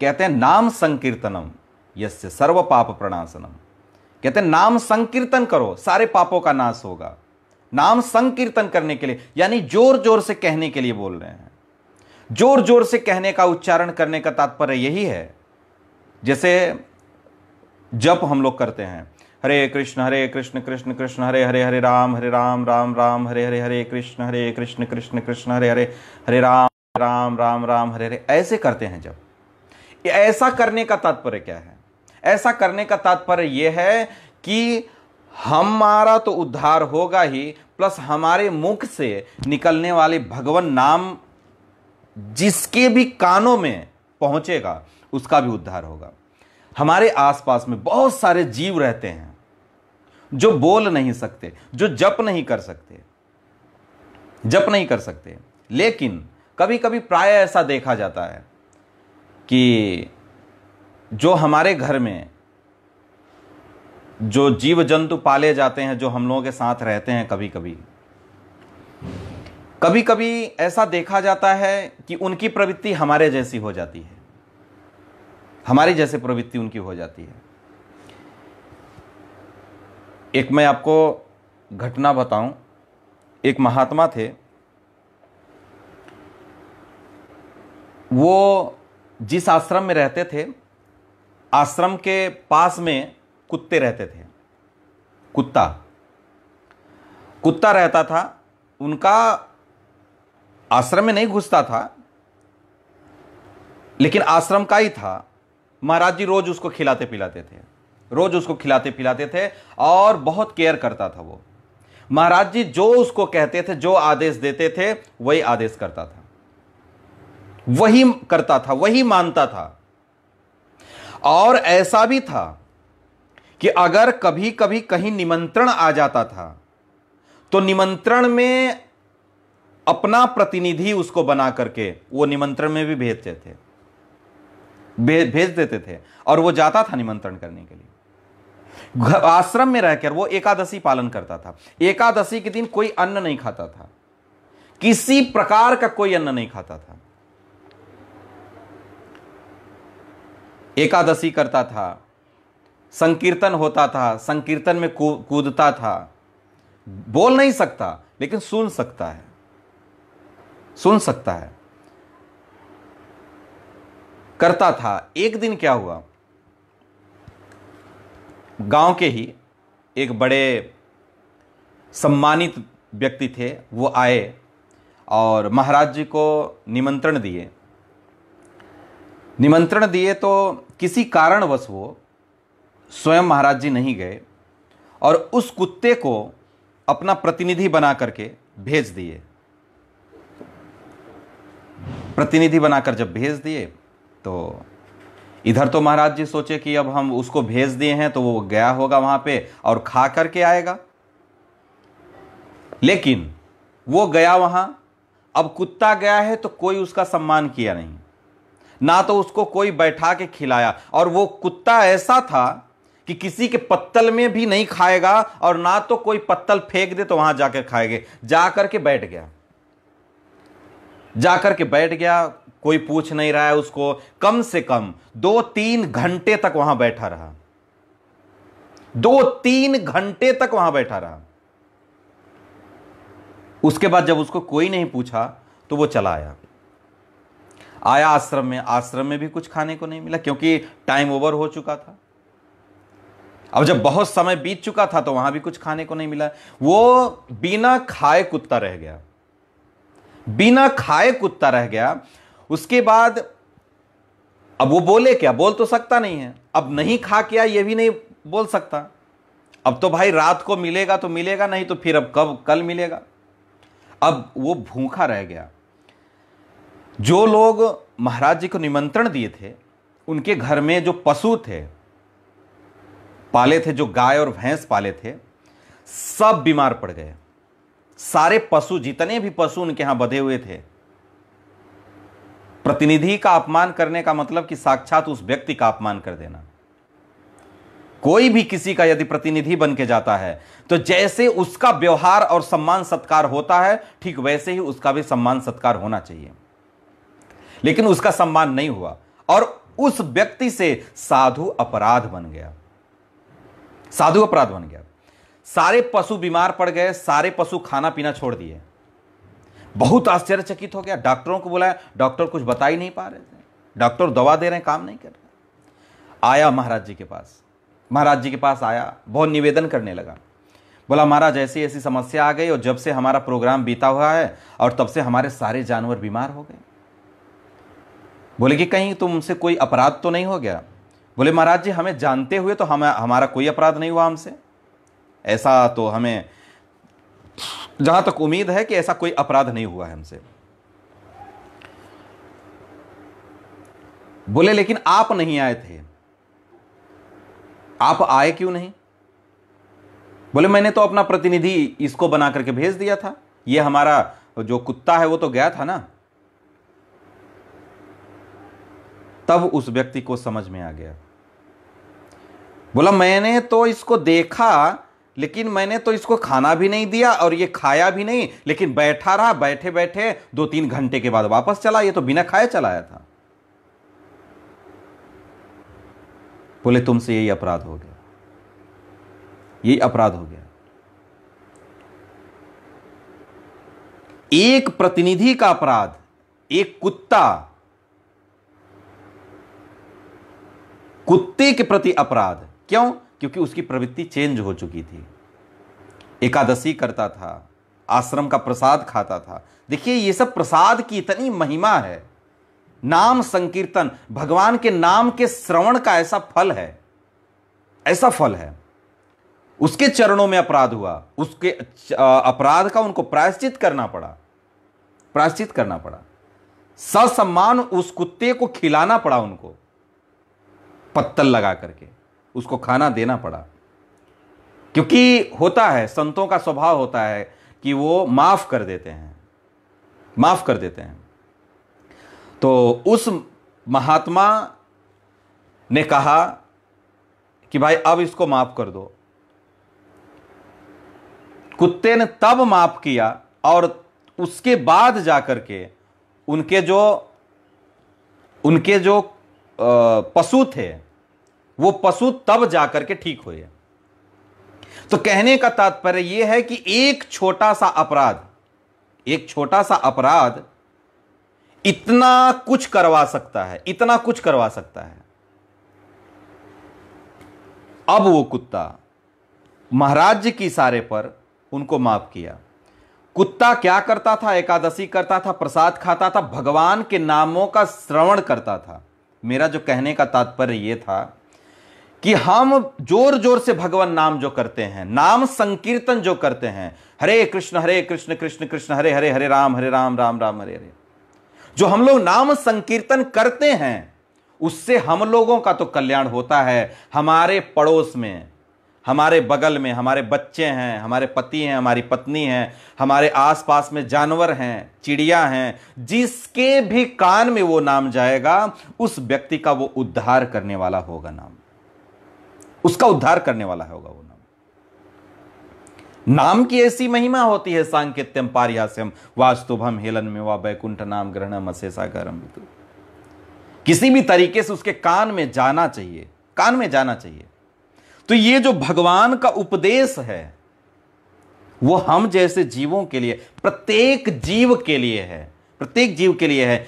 कहते हैं नाम संकीर्तनम यस्य सर्व पाप प्रणाशनम। कहते हैं नाम संकीर्तन करो, सारे पापों का नाश होगा। नाम संकीर्तन करने के लिए यानी जोर जोर से कहने के लिए बोल रहे हैं। जोर जोर से कहने का, उच्चारण करने का तात्पर्य यही है, जैसे जप हम लोग करते हैं, हरे कृष्ण कृष्ण कृष्ण हरे हरे, हरे राम राम राम हरे हरे, हरे कृष्ण कृष्ण कृष्ण हरे हरे, हरे राम राम राम हरे हरे, ऐसे करते हैं जब। ऐसा करने का तात्पर्य क्या है? ऐसा करने का तात्पर्य यह है कि हमारा तो उद्धार होगा ही, प्लस हमारे मुख से निकलने वाले भगवान नाम जिसके भी कानों में पहुंचेगा उसका भी उद्धार होगा। हमारे आसपास में बहुत सारे जीव रहते हैं जो बोल नहीं सकते, जो जप नहीं कर सकते, लेकिन कभी कभी प्राय ऐसा देखा जाता है कि जो हमारे घर में जो जीव जंतु पाले जाते हैं, जो हम लोगों के साथ रहते हैं, कभी कभी ऐसा देखा जाता है कि उनकी प्रवृत्ति हमारे जैसी हो जाती है, हमारी जैसे प्रवृत्ति उनकी हो जाती है। एक मैं आपको घटना बताऊं। एक महात्मा थे, वो जिस आश्रम में रहते थे, आश्रम के पास में कुत्ते रहते थे। कुत्ता रहता था, उनका आश्रम में नहीं घुसता था, लेकिन आश्रम का ही था। महाराज जी रोज उसको खिलाते पिलाते थे और बहुत केयर करता था वो। महाराज जी जो उसको कहते थे, जो आदेश देते थे, वही आदेश करता था, वही मानता था। और ऐसा भी था कि अगर कभी कभी कहीं निमंत्रण आ जाता था तो निमंत्रण में अपना प्रतिनिधि उसको बना करके वो निमंत्रण में भी भेज देते थे और वो जाता था निमंत्रण करने के लिए। आश्रम में रहकर वो एकादशी पालन करता था। एकादशी के दिन कोई अन्न नहीं खाता था, किसी प्रकार का कोई अन्न नहीं खाता था। एकादशी करता था, संकीर्तन होता था, संकीर्तन में कूदता था। बोल नहीं सकता लेकिन सुन सकता है, करता था। एक दिन क्या हुआ, गांव के ही एक बड़े सम्मानित व्यक्ति थे, वो आए और महाराज जी को निमंत्रण दिए तो किसी कारणवश वो स्वयं महाराज जी नहीं गए और उस कुत्ते को अपना प्रतिनिधि बना करके भेज दिए। प्रतिनिधि बनाकर जब भेज दिए तो इधर तो महाराज जी सोचे कि अब हम उसको भेज दिए हैं तो वो गया होगा वहां पे और खा करके आएगा, लेकिन वो गया वहां। अब कुत्ता गया है तो कोई उसका सम्मान किया नहीं, ना तो उसको कोई बैठा के खिलाया, और वो कुत्ता ऐसा था कि किसी के पत्तल में भी नहीं खाएगा और ना तो कोई पत्तल फेंक दे तो वहां जाकर खाएगा। जाकर के बैठ गया, कोई पूछ नहीं रहा है उसको। कम से कम 2-3 घंटे तक वहां बैठा रहा, 2-3 घंटे तक वहां बैठा रहा। उसके बाद जब उसको कोई नहीं पूछा तो वो चला आया आश्रम में भी कुछ खाने को नहीं मिला क्योंकि टाइम ओवर हो चुका था। अब जब बहुत समय बीत चुका था तो वहां भी कुछ खाने को नहीं मिला। वो बिना खाए कुत्ता रह गया। उसके बाद अब वो बोले क्या? बोल तो सकता नहीं है। अब नहीं खा के ये भी नहीं बोल सकता। अब तो भाई रात को मिलेगा तो मिलेगा, नहीं तो फिर अब कल मिलेगा। अब वो भूखा रह गया। जो लोग महाराज जी को निमंत्रण दिए थे, उनके घर में जो पशु थे पाले थे, जो गाय और भैंस पाले थे, सब बीमार पड़ गए। सारे पशु, जितने भी पशु उनके यहां बंधे हुए थे। प्रतिनिधि का अपमान करने का मतलब कि साक्षात उस व्यक्ति का अपमान कर देना। कोई भी किसी का यदि प्रतिनिधि बन के जाता है तो जैसे उसका व्यवहार और सम्मान सत्कार होता है, ठीक वैसे ही उसका भी सम्मान सत्कार होना चाहिए। लेकिन उसका सम्मान नहीं हुआ और उस व्यक्ति से साधु अपराध बन गया, साधु अपराध बन गया। सारे पशु बीमार पड़ गए, सारे पशु खाना पीना छोड़ दिए। बहुत आश्चर्यचकित हो गया, डॉक्टरों को बुलाया, डॉक्टर कुछ बता ही नहीं पा रहे थे, डॉक्टर दवा दे रहे हैं, काम नहीं कर रहे। आया महाराज जी के पास, महाराज जी के पास आया, बहुत निवेदन करने लगा। बोला महाराज ऐसी ऐसी समस्या आ गई और जब से हमारा प्रोग्राम बीता हुआ है और तब से हमारे सारे जानवर बीमार हो गए। बोले कि कहीं तुमसे कोई अपराध तो नहीं हो गया? बोले महाराज जी हमें जानते हुए तो हमारा कोई अपराध नहीं हुआ हमसे, ऐसा तो हमें जहां तक उम्मीद है कि ऐसा कोई अपराध नहीं हुआ है हमसे। बोले लेकिन आप नहीं आए थे, आप आए क्यों नहीं? बोले मैंने तो अपना प्रतिनिधि इसको बना करके भेज दिया था, ये हमारा जो कुत्ता है वो तो गया था ना। तब उस व्यक्ति को समझ में आ गया। बोला मैंने तो इसको देखा, लेकिन मैंने तो इसको खाना भी नहीं दिया और ये खाया भी नहीं, लेकिन बैठा रहा, बैठे बैठे 2-3 घंटे के बाद वापस चला, ये तो बिना खाए चलाया था। बोले तुमसे यही अपराध हो गया, यही अपराध हो गया। एक प्रतिनिधि का अपराध, एक कुत्ते के प्रति अपराध। क्यों? क्योंकि उसकी प्रवृत्ति चेंज हो चुकी थी, एकादशी करता था, आश्रम का प्रसाद खाता था। देखिए ये सब प्रसाद की इतनी महिमा है, नाम संकीर्तन, भगवान के नाम के श्रवण का ऐसा फल है, ऐसा फल है। उसके चरणों में अपराध हुआ, उसके अपराध का उनको प्रायश्चित करना पड़ा, प्रायश्चित करना पड़ा। ससम्मान उस कुत्ते को खिलाना पड़ा, उनको पत्तल लगा करके उसको खाना देना पड़ा। क्योंकि होता है, संतों का स्वभाव होता है कि वो माफ कर देते हैं, माफ कर देते हैं। तो उस महात्मा ने कहा कि भाई अब इसको माफ कर दो। कुत्ते ने तब माफ किया और उसके बाद जाकर के उनके जो पशु थे वो पशु तब जाकर के ठीक हुए। तो कहने का तात्पर्य यह है कि एक छोटा सा अपराध इतना कुछ करवा सकता है, इतना कुछ करवा सकता है। अब वो कुत्ता महाराज जी की इशारे पर उनको माफ किया। कुत्ता क्या करता था? एकादशी करता था, प्रसाद खाता था, भगवान के नामों का श्रवण करता था। मेरा जो कहने का तात्पर्य यह था कि हम जोर जोर से भगवान नाम जो करते हैं, नाम संकीर्तन जो करते हैं, हरे कृष्ण कृष्ण कृष्ण हरे हरे, हरे राम राम राम हरे हरे, जो हम लोग नाम संकीर्तन करते हैं, उससे हम लोगों का तो कल्याण होता है। हमारे पड़ोस में, हमारे बगल में हमारे बच्चे हैं, हमारे पति हैं, हमारी पत्नी हैं, हमारे आसपास में जानवर हैं, चिड़िया हैं, जिसके भी कान में वो नाम जाएगा, उस व्यक्ति का वो उद्धार करने वाला होगा। नाम उसका उद्धार करने वाला होगा वो नाम की ऐसी महिमा होती है। सांकेत्यम पारिहास्यम वास्तुभम हेलन में वा बैकुंठ नाम ग्रहणम अशेषागरम। किसी भी तरीके से उसके कान में जाना चाहिए, कान में जाना चाहिए। तो ये जो भगवान का उपदेश है वो हम जैसे जीवों के लिए, प्रत्येक जीव के लिए है, प्रत्येक जीव के लिए है।